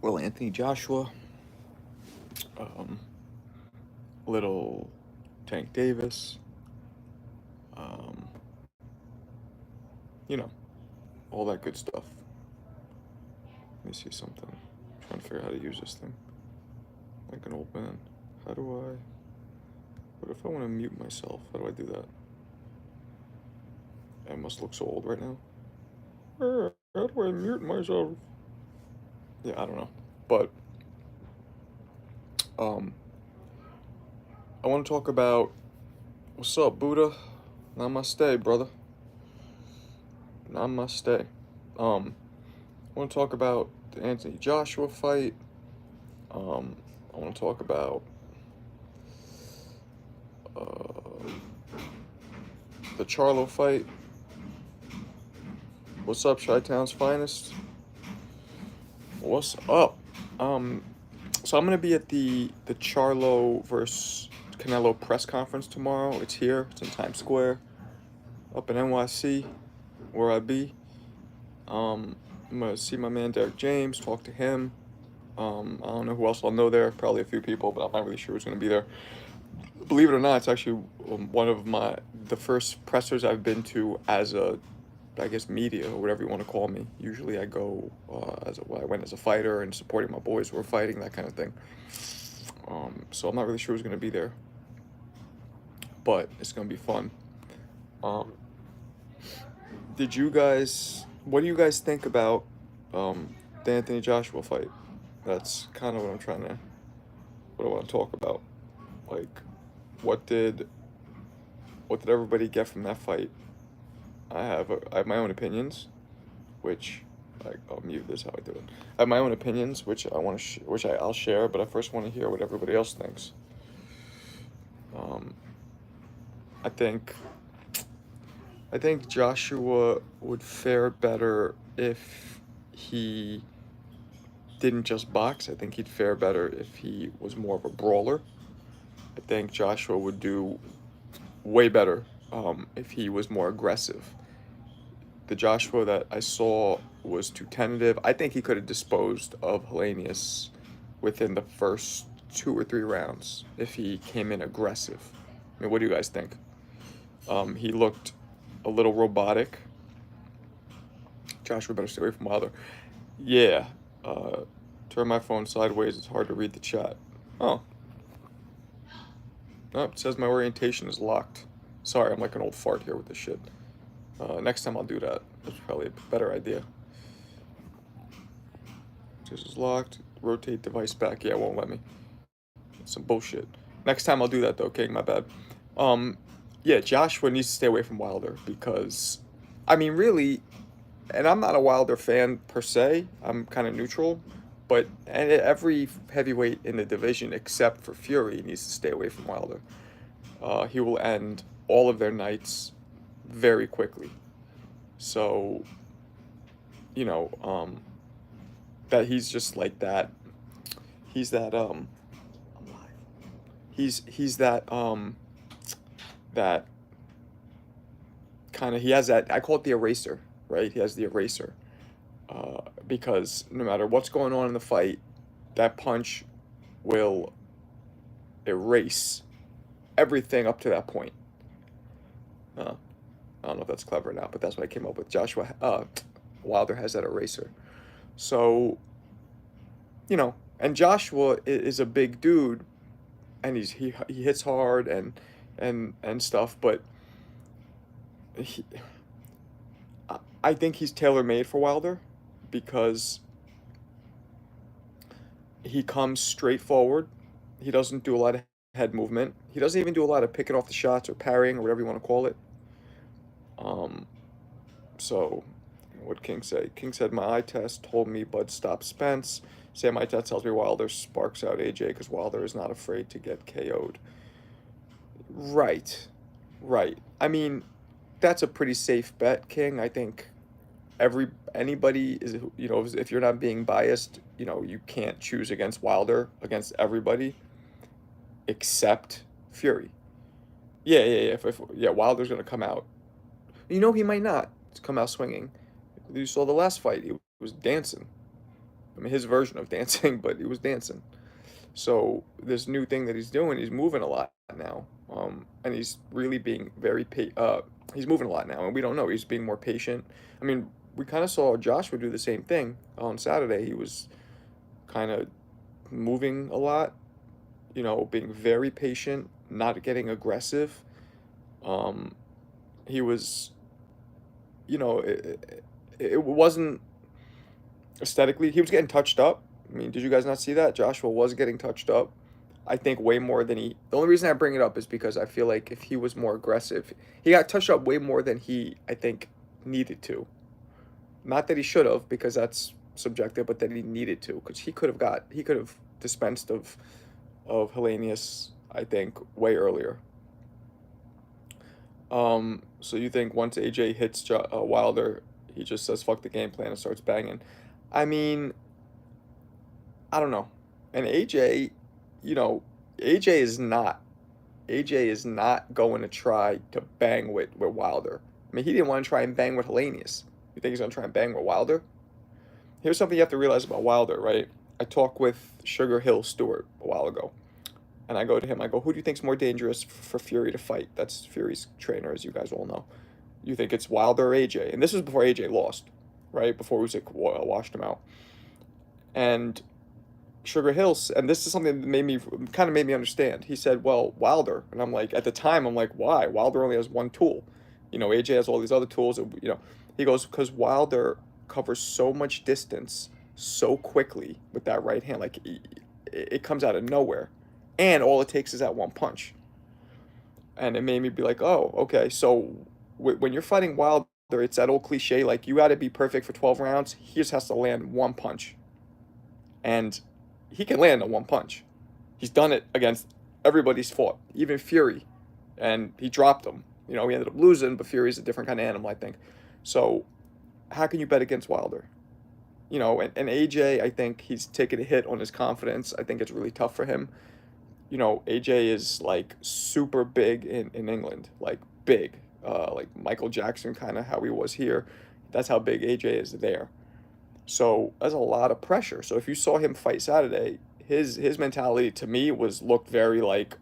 Well, Anthony Joshua, um, little Tank Davis, um, you know, all that good stuff. Let me see something. I'm trying to figure out how to use this thing. Like an old man. How do I. What if I want to mute myself? How do I do that? I must look so old right now. How do I mute myself? Yeah, I don't know. But, um, I want to talk about. What's up, Buddha? Namaste, brother. Namaste. Um, I want to talk about the Anthony Joshua fight. Um, I want to talk about uh, the Charlo fight. What's up, Chi-Town's finest? What's up? Um, so I'm gonna be at the Charlo versus Canelo press conference tomorrow. It's here. It's in Times Square, up in NYC, where I be. I'm gonna see my man Derek James, talk to him. I don't know who else I'll know there. Probably a few people, but I'm not really sure who's gonna be there. Believe it or not, it's actually one of the first pressers I've been to as a, I guess, media or whatever you want to call me. Usually I go I went as a fighter and supporting my boys who were fighting, that kind of thing. So I'm not really sure who's gonna be there, but it's gonna be fun. Um, did you guys? What do you guys think about the Anthony Joshua fight? That's kind of what I want to talk about. Like, what did what did everybody get from that fight? I have my own opinions, which I'll mute this how I do it. I have my own opinions, which I want to I'll share, but I first want to hear what everybody else thinks. Um, I think I think Joshua would fare better if he didn't just box. I think he'd fare better if he was more of a brawler. I think Joshua would do way better if he was more aggressive. The Joshua that I saw was too tentative. I think he could have disposed of Helenius within the first 2 or 3 rounds if he came in aggressive. I mean, what do you guys think? He looked a little robotic. Joshua better stay away from Wilder. Yeah. Uh, turn my phone sideways. It's hard to read the chat. Oh. Oh, it says my orientation is locked. Sorry, I'm like an old fart here with this shit. Next time I'll do that. That's probably a better idea. This is locked. Rotate device back. Yeah, it won't let me. It's some bullshit. Next time I'll do that though, King. My bad. Um, yeah, Joshua needs to stay away from Wilder because, I mean, really, and I'm not a Wilder fan per se. I'm kind of neutral, but every heavyweight in the division except for Fury needs to stay away from Wilder. He will end all of their nights very quickly. So, you know, that he's just like that. He's that I'm live. He's that kind of, he has that, I call it the eraser, right? He has the eraser. Because no matter what's going on in the fight, that punch will erase everything up to that point. I don't know if that's clever or not, but that's what I came up with. Wilder has that eraser. So, and Joshua is a big dude, and he hits hard and stuff, but he, I think he's tailor made for Wilder because he comes straight forward. He doesn't do a lot of head movement. He doesn't even do a lot of picking off the shots or parrying or whatever you want to call it. So, what King say? King said my eye test told me Bud stop Spence. Sam eye test tells me Wilder sparks out AJ because Wilder is not afraid to get KO'd. Right, right. I mean, that's a pretty safe bet, King. I think anybody is, if you're not being biased, you can't choose against Wilder against everybody except Fury. Yeah, yeah, yeah. Yeah, Wilder's gonna come out. He might not come out swinging. You saw the last fight; he was dancing. I mean, his version of dancing, but he was dancing. So this new thing that he's doing, he's moving a lot now, and he's really being he's moving a lot now, and we don't know. He's being more patient. I mean, we kind of saw Joshua do the same thing on Saturday. He was kind of moving a lot, being very patient, not getting aggressive. Um, he was, it wasn't aesthetically. He was getting touched up. I mean, did you guys not see that? Joshua was getting touched up. I think way more than he. The only reason I bring it up is because I feel like if he was more aggressive, he got touched up way more than he, I think, needed to. Not that he should have, because that's subjective, but that he needed to, because he could have dispensed of Hellenius, I think, way earlier. So you think once AJ hits Wilder, he just says fuck the game plan and starts banging? I mean, I don't know. And you know, AJ is not AJ is not going to try to bang with Wilder. I mean, he didn't want to try and bang with Hellenius. You think he's going to try and bang with Wilder? Here's something you have to realize about Wilder, right? I talked with Sugar Hill Stewart a while ago, and I go to him, I go, who do you think's more dangerous for Fury to fight? That's Fury's trainer, as you guys all know. You think it's Wilder or AJ? And this was before AJ lost, right? Before Usyk washed him out. And Sugar Hills, and this is something that made me understand. He said, "Well, Wilder," and I'm like, at the time, I'm like, "Why? Wilder only has one tool. AJ has all these other tools." He goes, "Because Wilder covers so much distance so quickly with that right hand, like it comes out of nowhere, and all it takes is that one punch." And it made me be like, "Oh, okay." So when you're fighting Wilder, it's that old cliche, like you got to be perfect for 12 rounds. He just has to land one punch, and he can land a one punch. He's done it against everybody's fought, even Fury, and he dropped him. He ended up losing, but Fury's a different kind of animal, I think. So, how can you bet against Wilder? And AJ, I think he's taken a hit on his confidence. I think it's really tough for him. AJ is like super big in England, like big, like Michael Jackson, kind of how he was here. That's how big AJ is there. So that's a lot of pressure. So if you saw him fight Saturday, his mentality to me looked very like,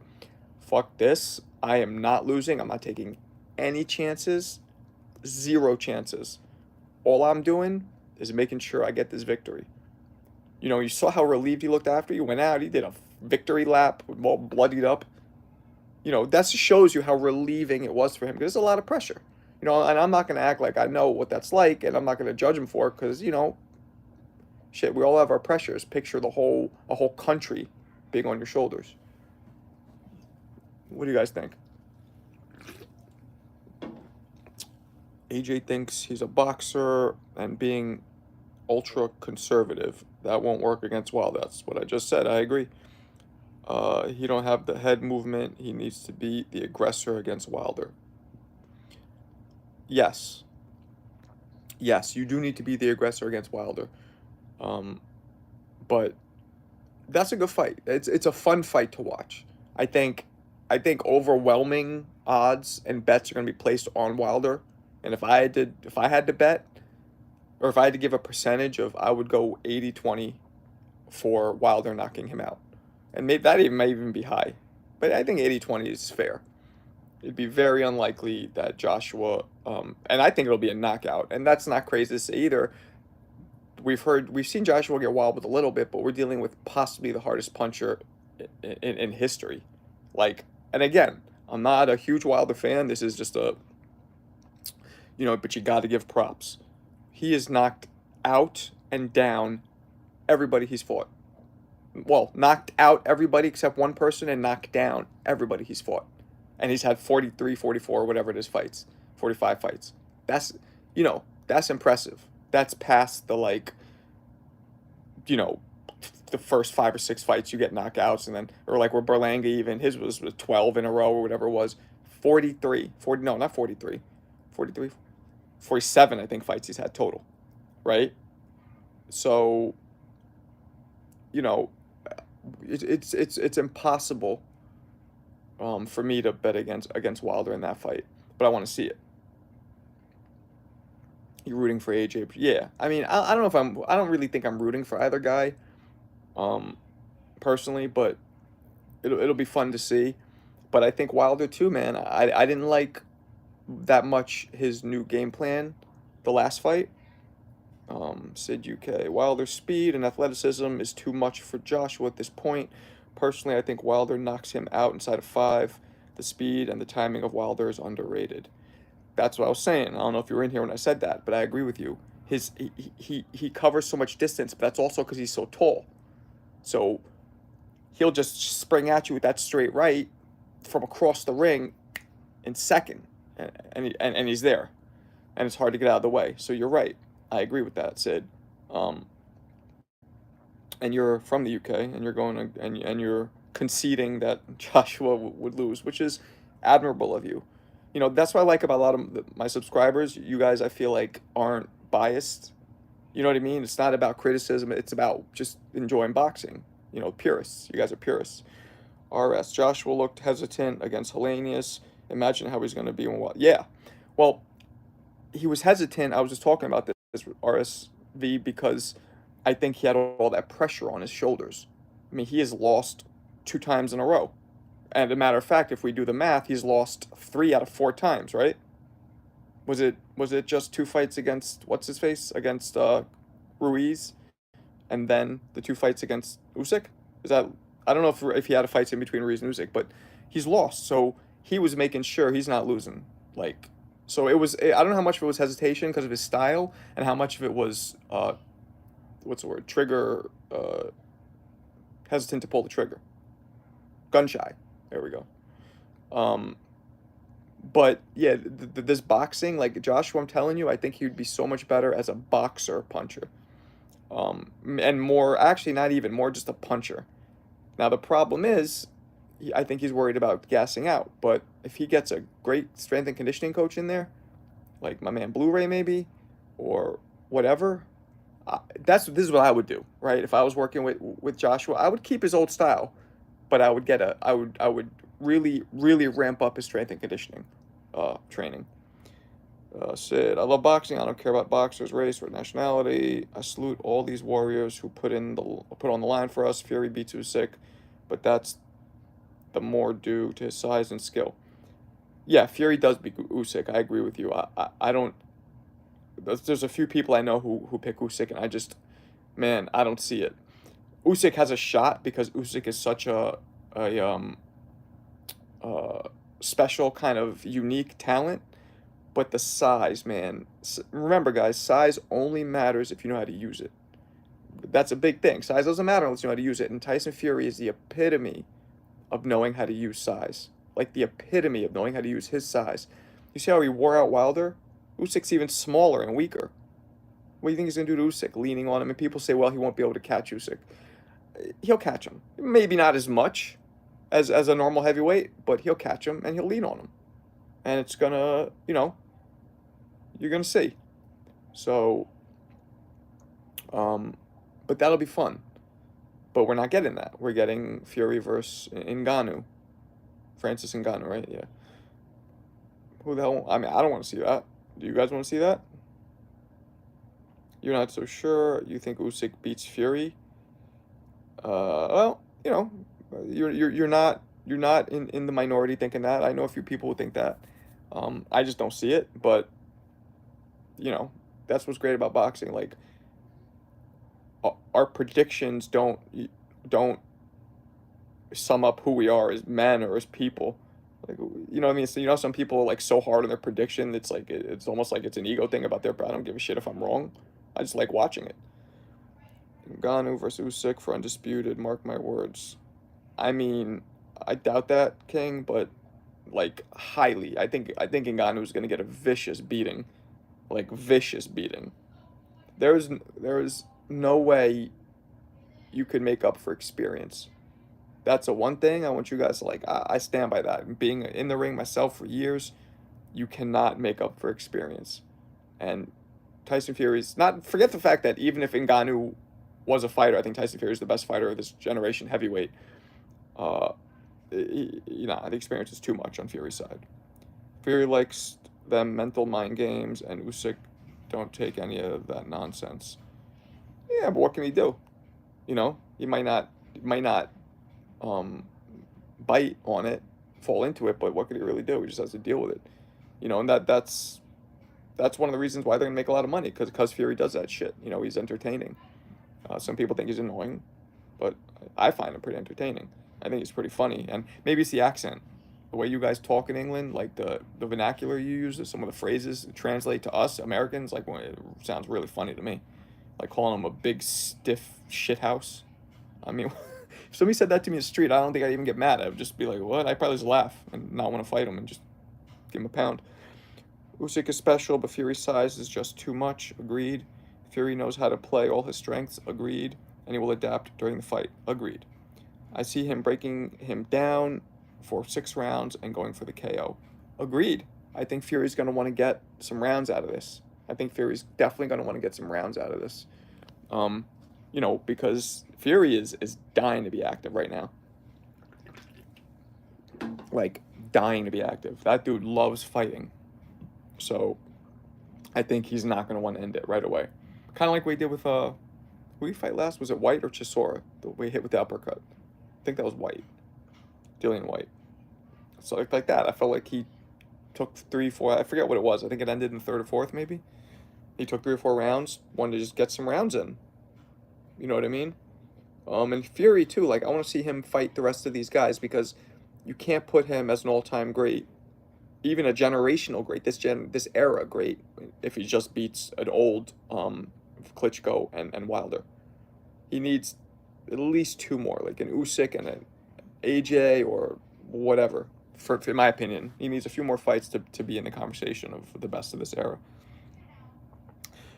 fuck this. I am not losing. I'm not taking any chances. Zero chances. All I'm doing is making sure I get this victory. You saw how relieved he looked after he went out. He did a victory lap, all bloodied up. That shows you how relieving it was for him, because there's a lot of pressure. And I'm not going to act like I know what that's like, and I'm not going to judge him for it, because, shit, we all have our pressures. Picture a whole country being on your shoulders. What do you guys think? AJ thinks he's a boxer and being ultra conservative. That won't work against Wilder. That's what I just said. I agree. He don't have the head movement. He needs to be the aggressor against Wilder. Yes. Yes, you do need to be the aggressor against Wilder. But that's a good fight. It's a fun fight to watch. I think overwhelming odds and bets are going to be placed on Wilder. And if I had to bet, or if I had to give a percentage of, I would go 80-20 for Wilder knocking him out. And maybe that might even be high. But I think 80-20 is fair. It'd be very unlikely that Joshua, and I think it'll be a knockout. And that's not crazy to say either. We've seen Joshua get wobbled a little bit, but we're dealing with possibly the hardest puncher in history. Like, and again, I'm not a huge Wilder fan. This is just but you got to give props. He has knocked out and down everybody he's fought. Well, knocked out everybody except one person, and knocked down everybody he's fought. And he's had 43, 44, whatever it is, fights. 45 fights. That's impressive. That's past the, the first 5 or 6 fights you get knockouts, and then, or like where Berlanga, even his was 12 in a row or whatever it was. 47, I think, fights he's had total, right? So, it's impossible for me to bet against Wilder in that fight, but I want to see it. You're rooting for AJ. Yeah, I mean, I don't know if I don't really think I'm rooting for either guy, um, personally, but it'll be fun to see. But I think Wilder too, man. I didn't like that much his new game plan, the last fight. Sid UK. Wilder's speed and athleticism is too much for Joshua at this point. Personally, I think Wilder knocks him out inside of 5. The speed and the timing of Wilder is underrated. That's what I was saying. I don't know if you were in here when I said that, but I agree with you. He covers so much distance, but that's also because he's so tall. So he'll just spring at you with that straight right from across the ring in second, and he's there, and it's hard to get out of the way. So you're right. I agree with that, Sid. Um, and you're from the UK, and you're going to, and you're conceding that Joshua would lose, which is admirable of you. You know, that's what I like about a lot of my subscribers. You guys, I feel like, aren't biased. You know what I mean? It's not about criticism. It's about just enjoying boxing. You know, purists. You guys are purists. RS. Joshua looked hesitant against Hellenius. Imagine how he's going to be when what? Yeah. Well, he was hesitant. I was just talking about this RSV because I think he had all that pressure on his shoulders. I mean, he has lost 2 times in a row. And a matter of fact, if we do the math, he's lost 3 out of 4 times, right? Was it just 2 fights against what's his face against Ruiz, and then the 2 fights against Usyk? Is that I don't know if he had a fight in between Ruiz and Usyk, but he's lost. So he was making sure he's not losing. Like, so it was. I don't know how much of it was hesitation because of his style, and how much of it was what's the word? Trigger hesitant to pull the trigger. Gun shy. There we go. Um, but yeah, this boxing, like Joshua, I'm telling you, I think he would be so much better as a boxer puncher. And more, actually, not even more, just a puncher. Now the problem is, I think he's worried about gassing out. But if he gets a great strength and conditioning coach in there, like my man Blu-ray maybe, or whatever, this is what I would do, right? If I was working with Joshua, I would keep his old style, but I would really ramp up his strength and conditioning training. Sid, I love boxing. I don't care about boxers, race, or nationality. I salute all these warriors who put on the line for us. Fury beats Usyk, but that's the more due to his size and skill. Yeah, Fury does beat Usyk. I agree with you. I don't. There's a few people I know who pick Usyk, and man, I don't see it. Usyk has a shot because Usyk is such a uh, special kind of unique talent, but the size, man. Remember, guys, size only matters if you know how to use it. That's a big thing. Size doesn't matter unless you know how to use it. And Tyson Fury is the epitome of knowing how to use size. Like the epitome of knowing how to use his size. You see how he wore out Wilder? Usyk's even smaller and weaker. What do you think he's going to do to Usyk, leaning on him? And people say, well, he won't be able to catch Usyk. He'll catch him. Maybe not as much as a normal heavyweight, but he'll catch him and he'll lean on him. And it's going to, you're going to see. So, but that'll be fun. But we're not getting that. We're getting Fury versus Ngannou. Francis Ngannou, right? Yeah. Who the hell? I mean, I don't want to see that. Do you guys want to see that? You're not so sure. You think Usyk beats Fury? Well, you're not in the minority thinking that. I know a few people who think that. I just don't see it. But that's what's great about boxing. Like our predictions don't sum up who we are as men or as people. Like, you know what I mean? So, some people are like so hard on their prediction. It's like it's almost like it's an ego thing about I don't give a shit if I'm wrong. I just like watching it. Ngannou versus Usyk for undisputed. Mark my words. I mean, I doubt that, King, but like highly. I think Ngannou's gonna get a vicious beating, like vicious beating. There is no way you could make up for experience. That's a one thing I want you guys to like. I stand by that. Being in the ring myself for years, you cannot make up for experience. And Tyson Fury's not. Forget the fact that even if Ngannou was a fighter, I think Tyson Fury is the best fighter of this generation, heavyweight. Uh, the experience is too much on Fury's side. Fury likes them mental mind games, and Usyk Don't take any of that nonsense. Yeah, but what can he do? You know, he might not um, bite on it, fall into it, but what could he really do? He just has to deal with it. You know, and that's one of the reasons why they're gonna make a lot of money because Fury does that shit. You know, he's entertaining. Some people think he's annoying, but I find him pretty entertaining. I think he's pretty funny, and maybe it's the accent, the way you guys talk in England, like the vernacular you use, some of the phrases translate to us Americans. Like when it sounds really funny to me, like calling him a big stiff shithouse. I mean, if somebody said that to me in the street, I don't think I'd even get mad. I would just be like, "What?" I'd probably just laugh and not want to fight him and just give him a pound. Usyk is special, but Fury's size is just too much. Agreed. Fury knows how to play all his strengths. Agreed. And he will adapt during the fight. Agreed. I see him breaking him down for 6 rounds and going for the KO. Agreed. I think Fury's going to want to get some rounds out of this. I think Fury's definitely going to want to get some rounds out of this. You know, because Fury is dying to be active right now. Like, dying to be active. That dude loves fighting. So, I think he's not going to want to end it right away. Kind of like we did with, who we fight last? Was it White or Chisora? The way he hit with the uppercut. I think that was White. Dillian White. So, like that. I felt like he took 3, 4, I forget what it was. I think it ended in the 3rd or 4th, maybe. He took 3 or 4 rounds, wanted to just get some rounds in. You know what I mean? And Fury, too. Like, I want to see him fight the rest of these guys because you can't put him as an all-time great, even a generational great, this era great, if he just beats an old Klitschko and Wilder. He needs at least 2 more, like an Usyk and an AJ or whatever. In my opinion, he needs a few more fights to be in the conversation of the best of this era.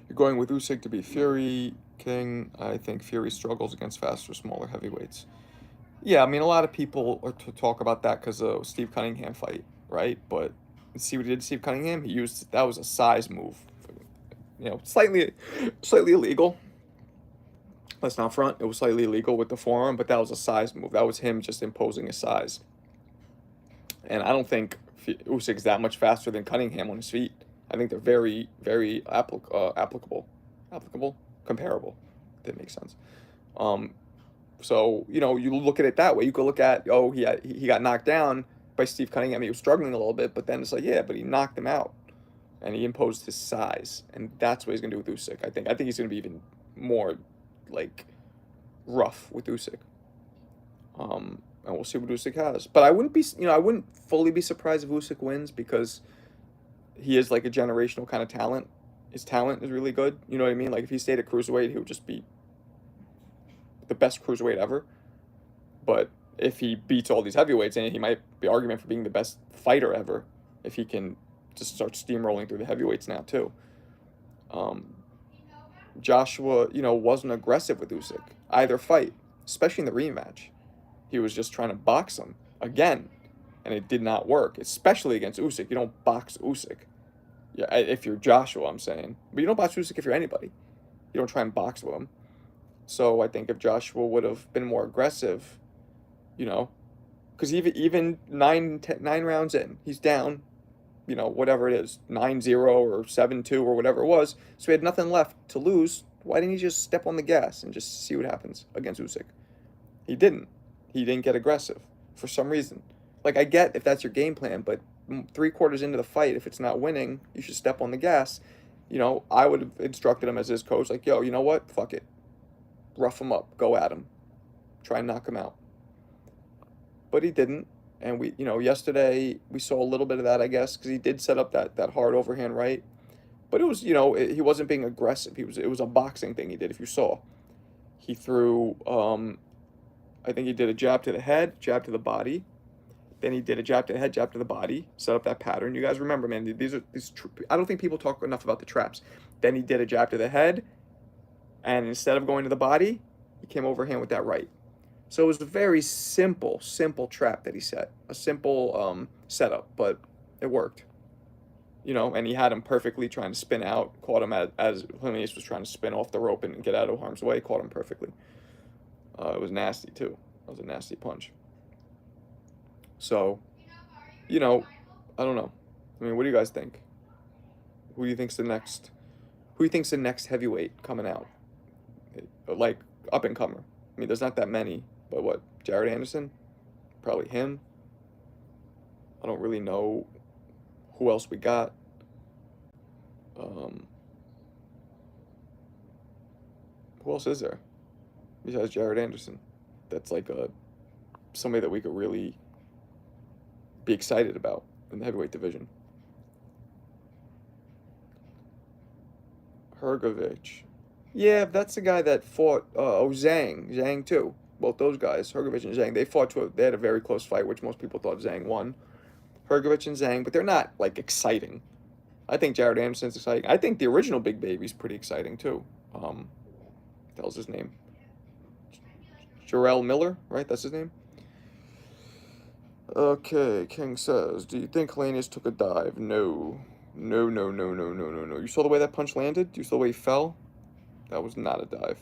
You're going with Usyk to beat Fury, King. I think Fury struggles against faster, smaller heavyweights. Yeah, I mean, a lot of people are to talk about that because of Steve Cunningham fight, right? But see what he did to Steve Cunningham? That was a size move. You know, slightly illegal. Let's not front. It was slightly illegal with the forearm, but that was a size move. That was him just imposing his size. And I don't think Usyk's that much faster than Cunningham on his feet. I think they're very, very applicable, comparable. That makes sense. So, you know, you look at it that way. You could look at, he got knocked down by Steve Cunningham. He was struggling a little bit, but then it's like, yeah, but he knocked him out. And he imposed his size. And that's what he's going to do with Usyk, I think. I think he's going to be even more, like, rough with Usyk. And we'll see what Usyk has. But I wouldn't fully be surprised if Usyk wins because he is, like, a generational kind of talent. His talent is really good. You know what I mean? Like, if he stayed at cruiserweight, he would just be the best cruiserweight ever. But if he beats all these heavyweights, and he might be argument for being the best fighter ever if he can just start steamrolling through the heavyweights now too. Joshua, wasn't aggressive with Usyk either fight, especially in the rematch. He was just trying to box him again, and it did not work, especially against Usyk. You don't box Usyk. Yeah, if you're Joshua, I'm saying. But you don't box Usyk if you're anybody. You don't try and box with him. So I think if Joshua would have been more aggressive, because even 9 rounds in, he's down, whatever it is, 9-0 or 7-2 or whatever it was. So he had nothing left to lose. Why didn't he just step on the gas and just see what happens against Usyk? He didn't. He didn't get aggressive for some reason. Like, I get if that's your game plan, but 3/4 into the fight, if it's not winning, you should step on the gas. I would have instructed him as his coach, like, yo, you know what? Fuck it. Rough him up. Go at him. Try and knock him out. But he didn't. And yesterday we saw a little bit of that, I guess, because he did set up that hard overhand right. But it was, he wasn't being aggressive. It was a boxing thing he did, if you saw. He threw, I think he did a jab to the head, jab to the body. Then he did a jab to the head, jab to the body, set up that pattern. You guys remember, man, I don't think people talk enough about the traps. Then he did a jab to the head, and instead of going to the body, he came overhand with that right. So it was a very simple trap that he set. A simple setup, but it worked. And he had him perfectly trying to spin out, caught him as Jimenez was trying to spin off the rope and get out of harm's way, caught him perfectly. It was nasty, too. It was a nasty punch. So, I don't know. I mean, what do you guys think? Who do you think's the next Who do you think's the next heavyweight coming out? Like, up and comer. I mean, there's not that many, but what? Jared Anderson? Probably him. I don't really know who else we got. Um, who else is there besides Jared Anderson? That's like somebody that we could really be excited about in the heavyweight division. Hrgovic. Yeah, that's the guy that fought. Zhang too. Both those guys, Hrgovic and Zhang, they had a very close fight, which most people thought Zhang won. Hrgovic and Zhang, but they're not like exciting. I think Jared Anderson's exciting. I think the original Big Baby's pretty exciting too. What the hell's his name? Jarrell Miller, right? That's his name. Okay, King says, do you think Helenius took a dive? No. No, no, no, no, no, no, no. You saw the way that punch landed? You saw the way he fell? That was not a dive.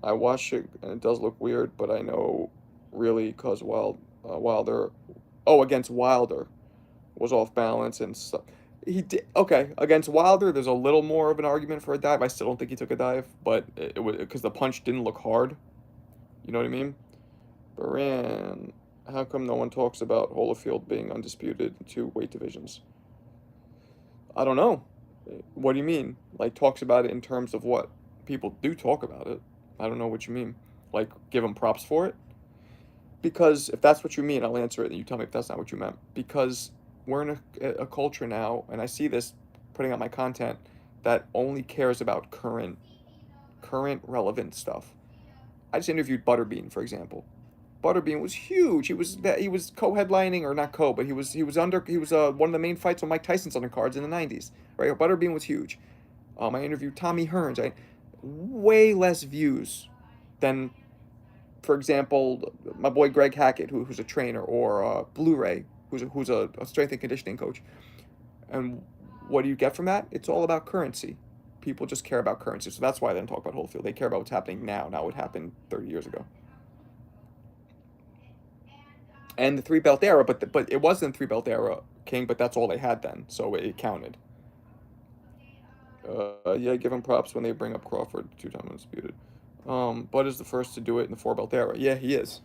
I watched it, and it does look weird, but I know really because Wilder, against Wilder, was off balance and stuff. He did okay against Wilder. There's a little more of an argument for a dive. I still don't think he took a dive, but it was because the punch didn't look hard. You know what I mean? Baran, how come no one talks about Holyfield being undisputed in 2 weight divisions? I don't know. What do you mean? Like, talks about it in terms of what? People do talk about it. I don't know what you mean. Like, give him props for it? Because if that's what you mean, I'll answer it, and you tell me if that's not what you meant. Because we're in a culture now, and I see this putting out my content, that only cares about current relevant stuff. I just interviewed Butterbean, for example. Butterbean was huge. He was co-headlining, or not co, but he was one of the main fights on Mike Tyson's undercards in the '90s. Right, Butterbean was huge. I interviewed Tommy Hearns. Way less views than, for example, my boy Greg Hackett, who's a trainer, or Blu-ray, who's a strength and conditioning coach. And what do you get from that? It's all about currency. People just care about currency, so that's why they don't talk about Holyfield. They care about what's happening now, not what happened 30 years ago. And the 3-belt era, but it wasn't 3-belt era, King. But that's all they had then, so it counted. Yeah, give him props when they bring up Crawford, 2-time undisputed. Bud is the first to do it in the 4-belt era. Yeah, he is.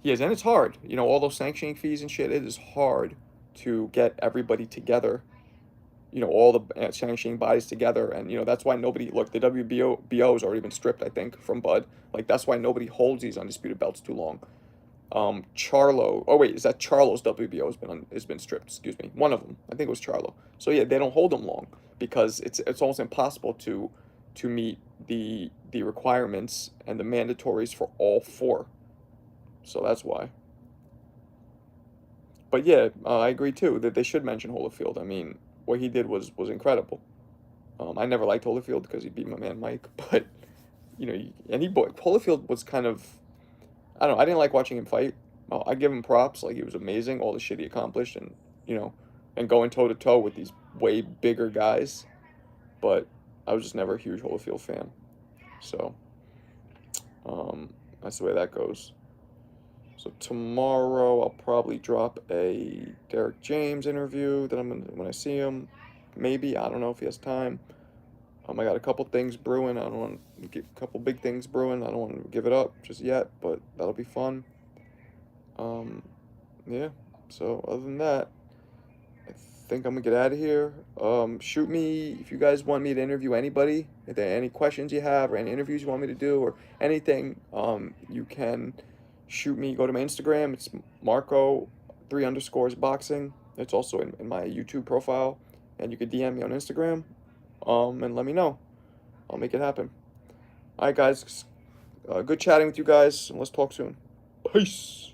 He is, and it's hard. You know, all those sanctioning fees and shit. It is hard to get everybody together. You know, all the sanctioning bodies together, and that's why nobody. Look, the WBO has already been stripped, I think, from Bud. Like, that's why nobody holds these undisputed belts too long. Charlo. Oh wait, is that Charlo's WBO has been stripped? Excuse me, one of them. I think it was Charlo. So yeah, they don't hold them long because it's almost impossible to meet the requirements and the mandatories for all 4. So that's why. But yeah, I agree too that they should mention Holyfield. I mean, what he did was incredible. I never liked Holyfield because he beat my man Mike, but Holyfield was kind of. I don't know. I didn't like watching him fight. I give him props. Like, he was amazing. All the shit he accomplished, and and going toe to toe with these way bigger guys. But I was just never a huge Holyfield fan. So, that's the way that goes. So tomorrow I'll probably drop a Derek James interview that when I see him. Maybe, I don't know if he has time. I got a couple things brewing. I don't want to get a couple big things brewing. I don't want to give it up just yet, but that'll be fun. Yeah. So other than that, I think I'm gonna get out of here. Shoot me if you guys want me to interview anybody. If there are any questions you have or any interviews you want me to do or anything, you can shoot me. Go to my Instagram. It's Marco3_boxing. It's also in my YouTube profile, and you can DM me on Instagram. And let me know. I'll make it happen. All right, guys. Good chatting with you guys, and let's talk soon. Peace.